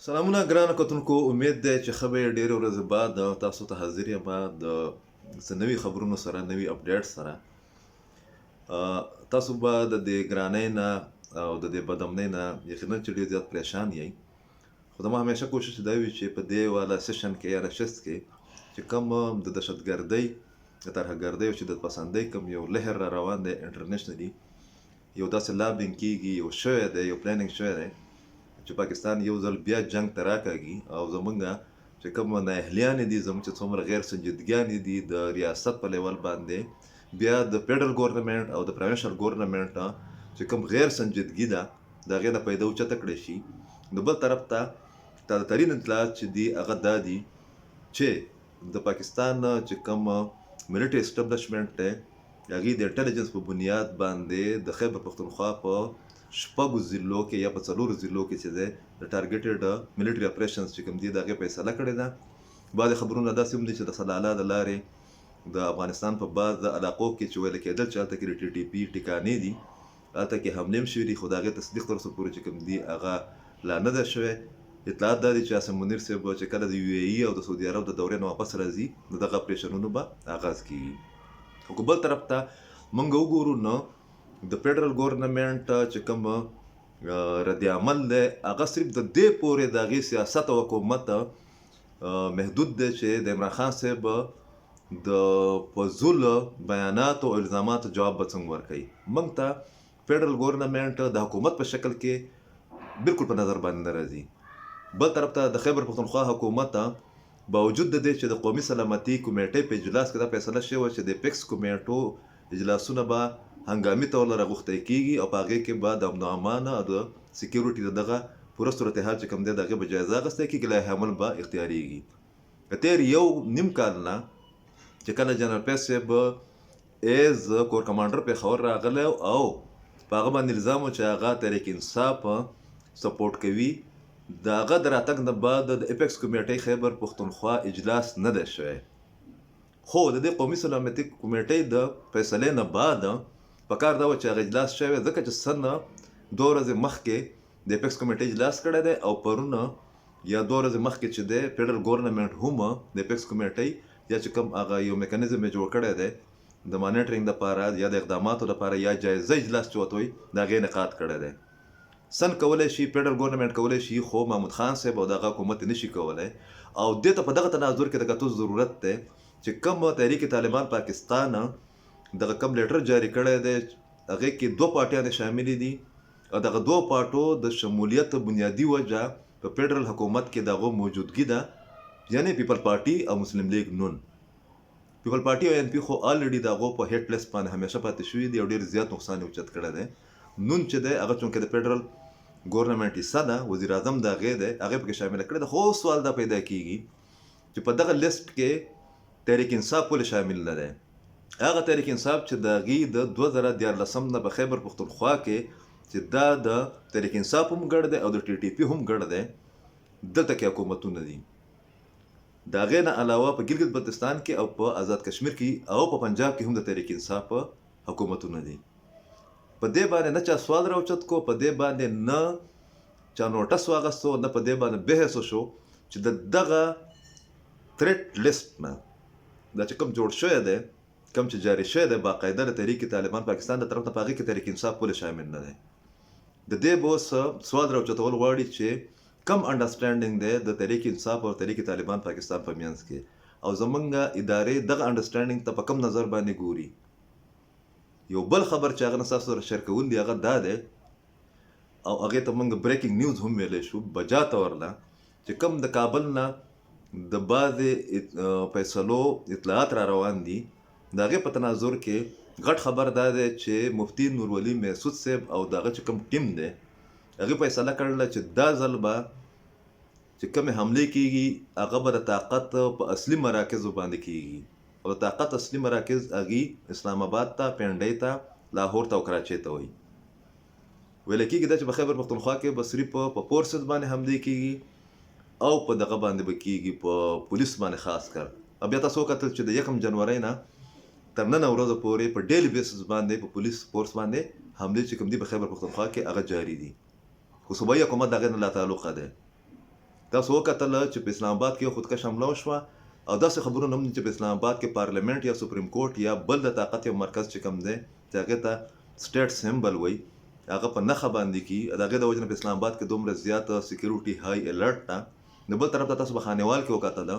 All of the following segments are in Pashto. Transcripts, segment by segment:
سلامونه ګرانو کتونکو، امید دی چې ښه به یې. ډېرې ورځې بعد تاسو ته حاضر یم د څه نوي خبرونو سره، نوي اپډیټ سره. تاسو به د دې ګرانۍ نه او د دې بدامنۍ نه یقینا چې ډېر زیات پریشان یئ. خو زما همیشه کوشش دا وي چې په دې والا سیشن کې یا نشست کې چې کوم د دهشتګردۍ، د ترهګردۍ او شدت پسندۍ کوم یو لهر را روان دی انټرنیشنلي، یو داسې لابینګ کېږي، یو شوی دی، یو پلانینګ شوی دی چې پاکستان یو ځل بیا جنگ ته راکاږي او زمونږ چې کوم نااهلیانې دي، زموږ چې څومره غیر سنجیدګیانې دي د ریاست په لیول باندې، بیا د فیډرل ګورنمنټ او د پروینشل ګورنمنټ چې کوم غیر سنجیدګي ده د هغې نه پیدا اوچته کړی شي. نو بل طرف ته تازه ترین اطلاعات چې دي هغه دا دي چې د پاکستان چې کوم ملټري اسټابلیشمنټ دی هغې د انټلیجنس په بنیاد باندې د خیبر پښتونخوا په شپږو ضلعو کې یا په څلورو ضلعو کې چې دی د ټارګټډ ملټري اپریشنز چې کوم دي د هغې فیصله کړې ده. بعضې خبرونه داسې هم دي چې د سلاله د لارې د افغانستان په بعض علاقو کې چې ویل کېدل چې هلته کې د ټي ټي پي ټیکانې دي، هلته کې حملې هم شوي دي، خو د هغې تصدیق تر اوسه پورې چې کوم دي هغه لا نه ده شوی. اطلاعات دا دي چې عاصم منیر صاحب چې کله د یو ای او د سعودي عرب د دورې نه واپس راځي د دغه اپریشنونو به آغاز کیږي. خو بل طرف ته موږ وګورو نو د فیډرل ګورنمنټ چې کوم رد عمل دی هغه صرف د دې پورې د هغې سیاست او حکومت محدود دی چې د عمران خان صاحب د فضول بیاناتو او الزاماتو جواب به څنګه ورکوي. موږ ته فیډرل ګورنمنټ د حکومت په شکل کې بالکل په نظر باندې نه راځي. بل طرف ته د خیبر پښتونخوا حکومت باوجود د دې چې د قومي سلامتي کمیټې په اجلاس کې دا فیصله شوې وه چې د پیکس کمیټو اجلاسونه به هنګامي تور راغوښتی کېږي او په هغې کې به د امن و امان او د سکیورټي د دغه پوره صورتحال چې کوم دی د هغې به جایزه اخیستی کېږي، لایحه عمل به اختیارېږي. تېر یو نیم کال نه چې کله جنرال پیس صاحب ایز کور کمانډر پېښور راغلی او په هغه باندې الزام و چې هغه تحریک انصاف سپورټ کوي، د هغه د راتګ نه بعد د اپیکس کمیټۍ خیبر پښتونخوا اجلاس نه دی شوی. خو د دې قومي سلامتي کمیټۍ د فیصلې نه بعد پکار دا و چې هغه اجلاس شوی ځکه چې سن 2 ورځې مخکې د اپیکس کمیټۍ اجلاس کړی دی او پرون یا 2 ورځې مخکې چې دی فیډرل ګورنمنټ هم د اپیکس کمیټۍ یا چې کوم هغه یو میکانیزم یې جوړ کړی دی د مانیټرینګ دپاره یا د اقداماتو دپاره یا جایزه اجلاس چې ورته وایي د هغې انعقاد کړی دی. سن کولی شي فیډرل ګورنمنټ کولی شي خو محمود خان صاحب او دغه حکومت نه شي کولی او دې ته په دغه تناظر کې د کتو ضرورت دی چې کوم تحریک طالبان پاکستان دغه کوم لیټر جاری کړی دی هغې کې 2 پارټیانې شاملې دي او دغه 2 پارټو د شمولیت بنیادي وجه په فیډرل حکومت کې د هغو موجودګي ده، یعنې پیپل پارټي او مسلم لیگ نون. پیپل پارټي او ان پي خو الریډي د هغو په هیټ لیست باندې همیشه پاتې شوي دي او ډېر زیات نقصان یې اوچت کړی دی. نون چې دی هغه چونکې د فیډرل ګورنمنټ حصه ده، وزیر اعظم د هغې دی، هغې پکې شامله کړې ده. خو سوال دا پیدا کېږي چې په دغه لیست کې تحریک انصاف ولې شامل نه دی؟ هغه تحریک انصاف چې د هغې د 2014 نه په خیبر پښتونخوا کې چې دا د تحریک انصاف هم ګډ دی او د ټي ټي پي هم ګډ دی، دلته کې حکومتونه دي. د هغې نه علاوه په ګلګت بلتستان کې او په آزاد کشمیر کې او په پنجاب کې هم د تحریک انصاف حکومتونه دي. په دې باندې نه چا سوال راوچت کو، په دې باندې نه چا نوټس واغستو، نه په دې باندې بحث وشو چې د دغه تھریټ لیست نه دا چې کوم جوړ شوی دی، کوم چې جاری شوی دی باقاعده د تحریک طالبان پاکستان د طرف نه، په هغې کې تحریک انصاف ولې شامل نه دی؟ د دې به اوس سوال راوچتول غواړي چې کم انډرسټینډینګ دی د تحریک انصاف او تحریک طالبان پاکستان په منځ کې او زمونږ ادارې دغه انډرسټینډینګ ته په کم نظر باندې ګوري. یو بل خبر چې هغه نه ستاسو سره شیر کول دي هغه دا دی او هغې ته موږ بریکینګ نیوز هم ویلی شو بجا طور نه چې کوم د کابل نه د بعضې فیصلو اطلاعات را روان دي د هغې په تناظر کې غټ خبر دا دی چې مفتي نورولي محسود صاحب او د هغه چې کوم ټیم دی هغې فیصله کړله چې دا ځل به چې کومې حملې کېږي هغه به د طاقت په اصلي مراکزو باندې کېږي او د طاقت اصلي مراکز هغې اسلام آباد ته، پنډۍ ته، لاهور ته او کراچۍ ته وایي. ویل کېږي دا چې په خیبر پښتونخوا کې به صرف په فورسز باندې حملې کېږي او په دغه باندې به کېږي په پولیس باندې خاص کر. او بیا تاسو وکتل چې د 1 جنورۍ نه تر نن ورځې پورې په ډیلی بیسس باندې په پولیس فورس باندې حملې چې کوم دي په خیبر پښتونخوا کې هغه جاري دي. خو صوبایي حکومت د هغې نه لا تعلقه دی. تاسو وکتل چې په اسلام آباد کې خودکش حمله وشوه او داسې خبرونه هم دي چې په اسلام آباد کې پارلیمنت یا سپریم کورټ یا بل د طاقت یو مرکز چې کوم دی چې هغې ته سټیټ سمبل وایي هغه په نښه باندې کي د هغې د وجې نه په اسلام آباد کې دومره زیاته سکیورټي های الرټ ده. د بل طرف ته تاسو په خانیوال کې وکتله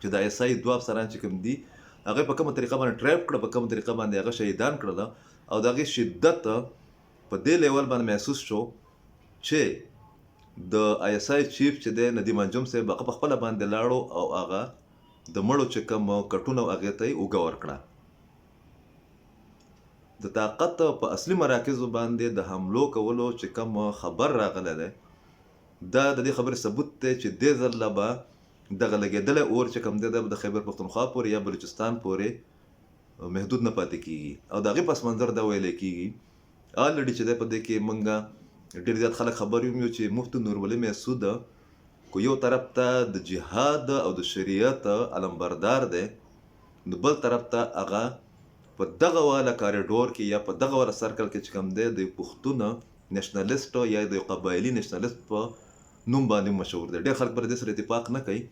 چې د ایس آی دوه افسران چې کوم دي هغه په کومه طریقه باندې ټریپ کړه په کومه طریقه باندې هغه شهیدان کړل او د هغې شدت په دې لیول باندې محسوس شو چې د آی اس آی چیف چې دی ندیم انجم صاحب هغه په خپله باندې لاړو او هغه د مړو چې کوم کټونه هغې ته یې اوږه ورکړه. د طاقت په اصلي مراکزو باندې د حملو کولو چې کوم خبر راغلی دی دا د دې خبرې ثبوت دی چې دې ځل لا به دغه لګېدلی اور چې کوم دی د خیبر پښتونخوا پورې یا بلوچستان پورې محدود نه پاتې کیږي او د هغې پس منظر دا ویلی کیږي الریډي چې دی په دې کې موږ ډېر زیات خلک خبر یو چې مفتي نورولي محسود کو یو طرف ته د جهاد او د شریعت علمبردار دی نو بل طرف ته هغه په دغه والا کاریډور کې یا په دغه والا سرکل کې چې کوم دی د پښتون نیشنلیسټ یا د قبایلي نیشنلیسټ په نوم باندې مشهور دی. ډېر خلک پر دې سره اتفاق نه کوي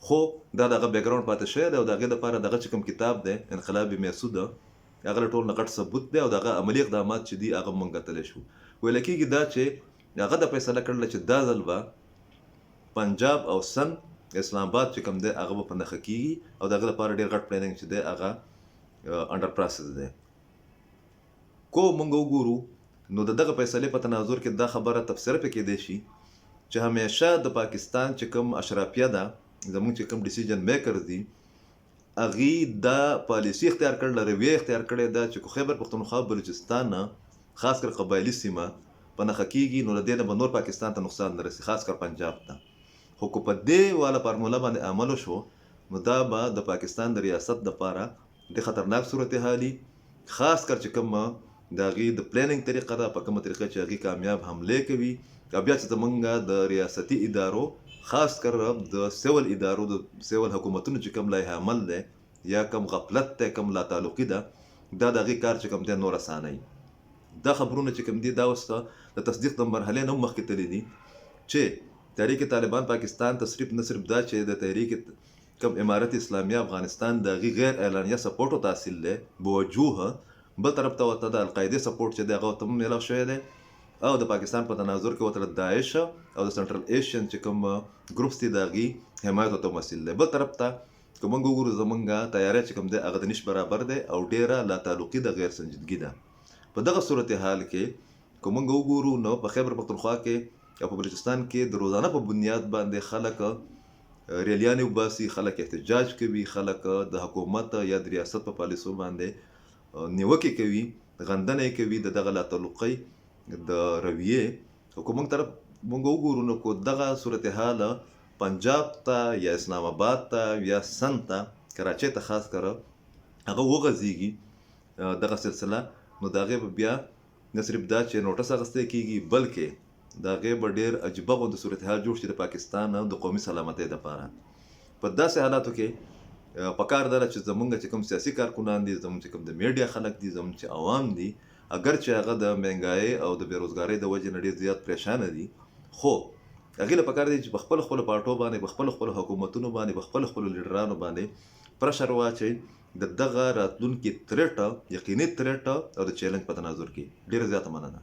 خو دا دغه بیکګراوند پاتې شوی دی او د هغې دپاره دغه چې کوم کتاب دی انقلاب محسود هغه له ټول نه غټ ثبوت دی او دغه عملي اقدامات چې دي هغه موږ کتلی شو. ویل کېږي دا چې هغه د فیصله کړله چې دا ځل به پنجاب او سند اسلام آباد چې کوم دی هغه به په نښه کېږي او د هغه لپاره ډېر غټ پلانینګ چې دی هغه انډر پروسس دی. کو موږ وګورو نو د دغه فیصلې په تناظر کې دا خبره تفسیره پې کېدی شي چې همیشه د پاکستان چې کوم اشرافیه ده زموږ چې کوم ډیسیژن میکرز دي هغې دا پالیسي اختیار کړله رویه اختیار کړې ده چې کو خیبر پښتونخوا بلوچستان خاص کر قبایلي سیمه په نښه کېږي نو له دې نه به نور پاکستان ته نقصان نه رسي خاص کر پنجاب ته. خو که په دې والا فارموله باندې عمل وشو نو دا به د پاکستان د ریاست دپاره ډېر خطرناک صورتحالي خاص کر چې کوم د هغې د پلانینګ طریقه ده په کومه طریقه چې هغې کامیاب حملې کوي او بیا چې زمونږ د ریاستي ادارو خاص کر د سیول ادارو د سیول حکومتونو چې کوم لایحه عمل دی یا کوم غفلت دی کوم لا تعلقي ده دا د هغې کار چې کوم دی نور اسانوي. دا خبرونه چې کوم دي دا اوس د تصدیق د مرحلې نه هم مخکې تللي دي چې تحریک طالبان پاکستان تصریف نه صرف دا چې د تحریک کوم امارت اسلامیه افغانستان د هغې غیر اعلانیه سپورټو تحصیل دی بوجوه بل طرف ته ورته د القاعدې سپورټ چې دی هغه ورته هم میلاو شوی دی او د پاکستان په تناظر کې ورته داعش او د سنټرل ایشین چې کوم ګروپس دي د هغې حمایت ورته مسیل دی. بل طرف ته که موږ وګورو زمونږ تیاری چې کوم دی هغه د نیش برابر دی او ډېره لا تعلقي د غیر سنجیدګي ده. په دغه صورتحال کې که موږ وګورو نو په خیبر پښتونخوا کې او په بلوچستان کې د روزانه په بنیاد باندې خلک ریلیانې وباسي خلک احتجاج کوي خلک د حکومت یا د ریاست په پالیسو باندې نیوکې کوي غندنې کوي د دغه لا تعلقۍ د رویې. او که موږ وګورو نو که دغه صورتحال پنجاب ته یا اسلام آباد ته یا سند ته کراچۍ ته خاص کر هغه وغځېږي دغه سلسله نو د هغې به بیا نه صرف دا چې نوټس اخیستی کېږي بلکې د هغې به ډېر عجیبه غوندې صورتحال جوړ شي د پاکستان د قومي سلامتۍ دپاره. په داسې حالاتو کې پکار ده چې زمونږ چې کوم سیاسي کارکنان دي زمونږ چې کوم د میډیا خلک دي زمونږ چې عوام دي اگر چې هغه د مهنګایۍ او د بېروزګارۍ د وجې نه ډېر زیات پریشانه دي خو هغې له پکار دی چې په خپلو پارټو باندې په خپلو حکومتونو باندې په خپلو لیډرانو باندې پرشر واچوي د دغه راتلونکي تریټه یقیني تریټه او د چیلنج په تناظر کې. ډېره زیاته مننه.